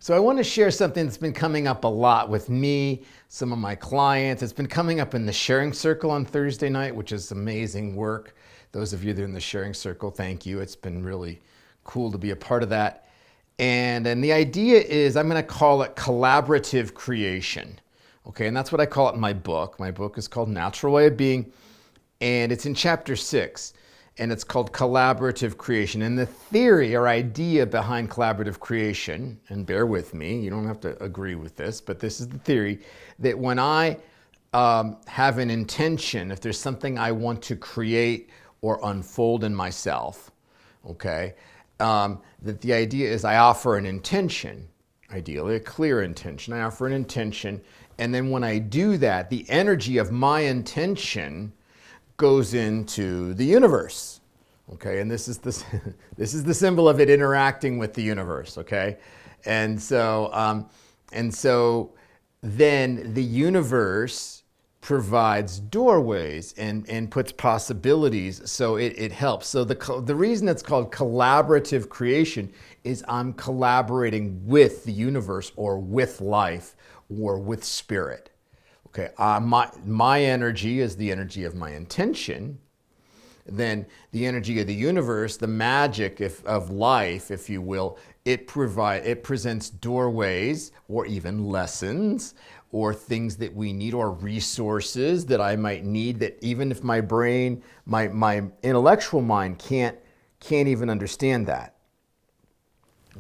So I want to share something that's been coming up a lot with me, some of my clients. It's been coming up in the sharing circle on Thursday night, which is amazing work. Those of you that are in the sharing circle, thank you. It's been really cool to be a part of that. And the idea is I'm going to call it collaborative creation. Okay, and that's what I call it in my book. My book is called Natural Way of Being, and it's in chapter 6. And it's called collaborative creation. And the theory or idea behind collaborative creation, and bear with me, you don't have to agree with this, but this is the theory, that when I have an intention, if there's something I want to create or unfold in myself, okay, that the idea is I offer an intention, ideally a clear intention. I offer an intention, and then when I do that, the energy of my intention goes into the universe, okay, and this is the symbol of it interacting with the universe, okay, and so then the universe provides doorways and puts possibilities, so it helps. So the reason it's called collaborative creation is I'm collaborating with the universe or with life or with spirit. Okay, my energy is the energy of my intention. Then the energy of the universe, the magic of life, if you will, it presents doorways or even lessons or things that we need or resources that I might need that even if my brain, my intellectual mind can't even understand that.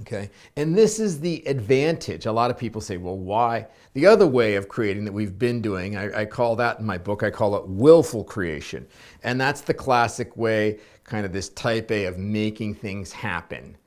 Okay, and this is the advantage. A lot of people say, well, why? The other way of creating that we've been doing, I call that in my book, I call it willful creation. And that's the classic way, kind of this type A of making things happen.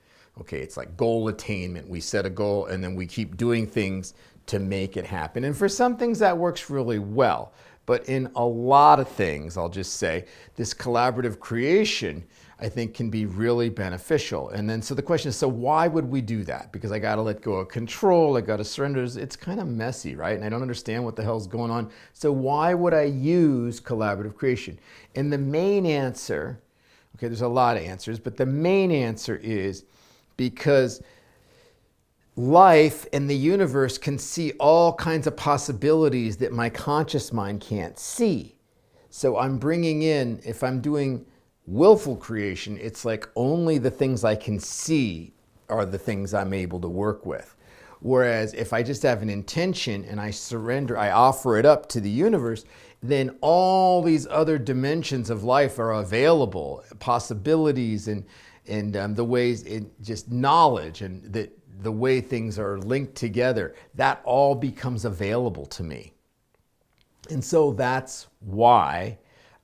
Okay, it's like goal attainment. We set a goal and then we keep doing things to make it happen. And for some things that works really well. But in a lot of things, I'll just say, this collaborative creation, I think, can be really beneficial. And then, so the question is, so why would we do that? Because I got to let go of control, I got to surrender. It's kind of messy, right? And I don't understand what the hell's going on. So why would I use collaborative creation? And the main answer, okay, there's a lot of answers, but the main answer is because life and the universe can see all kinds of possibilities that my conscious mind can't see. So I'm bringing in, if I'm doing willful creation, it's like only the things I can see are the things I'm able to work with. Whereas if I just have an intention and I surrender, I offer it up to the universe, then all these other dimensions of life are available, possibilities and the ways, just knowledge and the way things are linked together, that all becomes available to me. And so that's why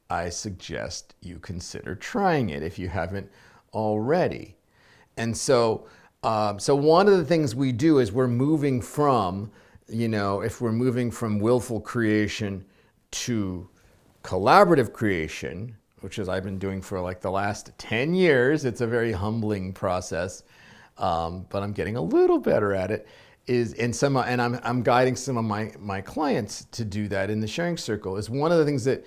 I suggest you consider trying it if you haven't already. And so one of the things we do is we're moving from, if we're moving from willful creation to collaborative creation, which is I've been doing for like the last 10 years. It's a very humbling process, but I'm getting a little better at it. I'm guiding some of my clients to do that in the sharing circle. Is one of the things that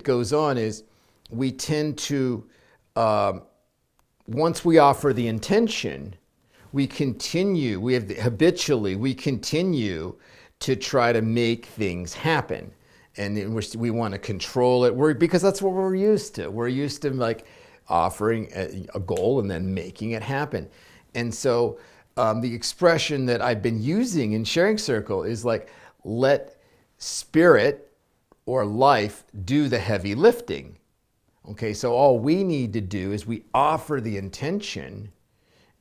goes on is we tend to, once we offer the intention, we continue to try to make things happen. And we want to control it because that's what we're used to. We're used to like offering a goal and then making it happen. And so the expression that I've been using in sharing circle is like, let spirit or life do the heavy lifting. Okay, so all we need to do is we offer the intention,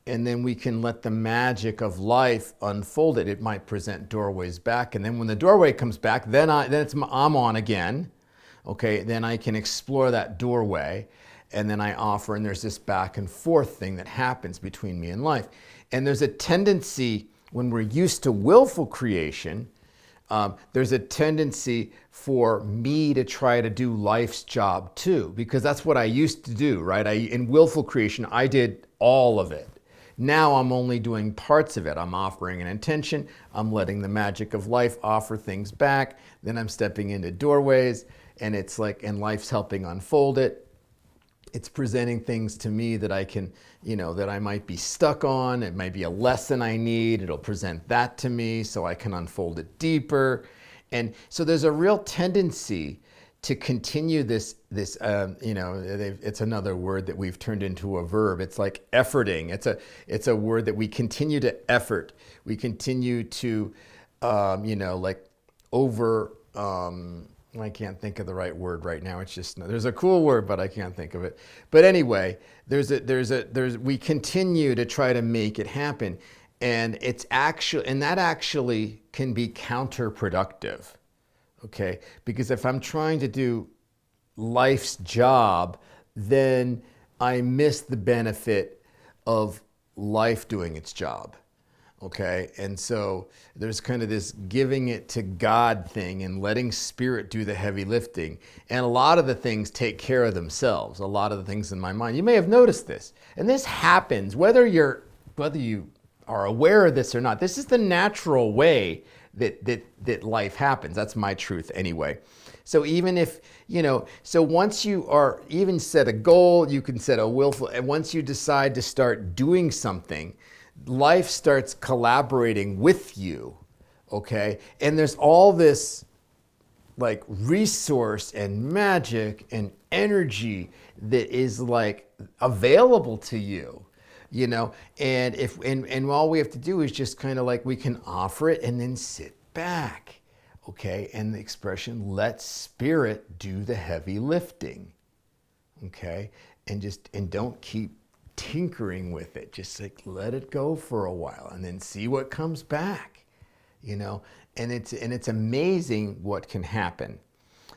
and then we can let the magic of life unfold it. It might present doorways back, and then when the doorway comes back, then I'm on again. Okay, then I can explore that doorway, and then I offer, and there's this back and forth thing that happens between me and life. And there's a tendency when we're used to willful creation, there's a tendency for me to try to do life's job too, because that's what I used to do, right? In willful creation, I did all of it. Now I'm only doing parts of it. I'm offering an intention. I'm letting the magic of life offer things back. Then I'm stepping into doorways, and it's like, and life's helping unfold it. it's presenting things to me that I can, that I might be stuck on. It might be a lesson I need. It'll present that to me so I can unfold it deeper. And so there's a real tendency to continue it's another word that we've turned into a verb. It's like efforting. It's a word that we continue to effort. We continue to, like over, I can't think of the right word right now. It's just, there's a cool word, but I can't think of it. But anyway, we continue to try to make it happen. And that actually can be counterproductive. Okay. Because if I'm trying to do life's job, then I miss the benefit of life doing its job. Okay, and so there's kind of this giving it to God thing and letting Spirit do the heavy lifting. And a lot of the things take care of themselves. A lot of the things in my mind. You may have noticed this. And this happens whether you are aware of this or not. This is the natural way that life happens. That's my truth anyway. So even if, so once you are even set a goal, you can set a willful, and once you decide to start doing something, life starts collaborating with you, okay? And there's all this like resource and magic and energy that is like available to you, and all we have to do is just kind of like we can offer it and then sit back, okay? And the expression, let Spirit do the heavy lifting, okay? And don't keep tinkering with it. Just like let it go for a while and then see what comes back, and it's amazing what can happen.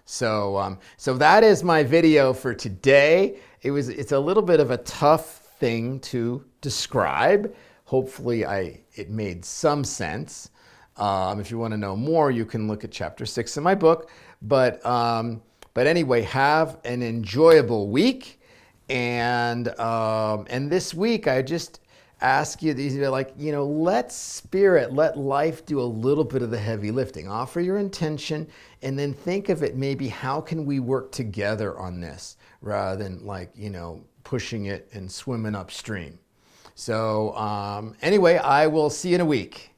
So that is my video for today. It's a little bit of a tough thing to describe. Hopefully it made some sense. If you want to know more, you can look at chapter 6 in my book. But anyway, have an enjoyable week. And this week, I just ask you, let Spirit, let life do a little bit of the heavy lifting. Offer your intention, and then think of it maybe how can we work together on this rather than pushing it and swimming upstream. So anyway, I will see you in a week.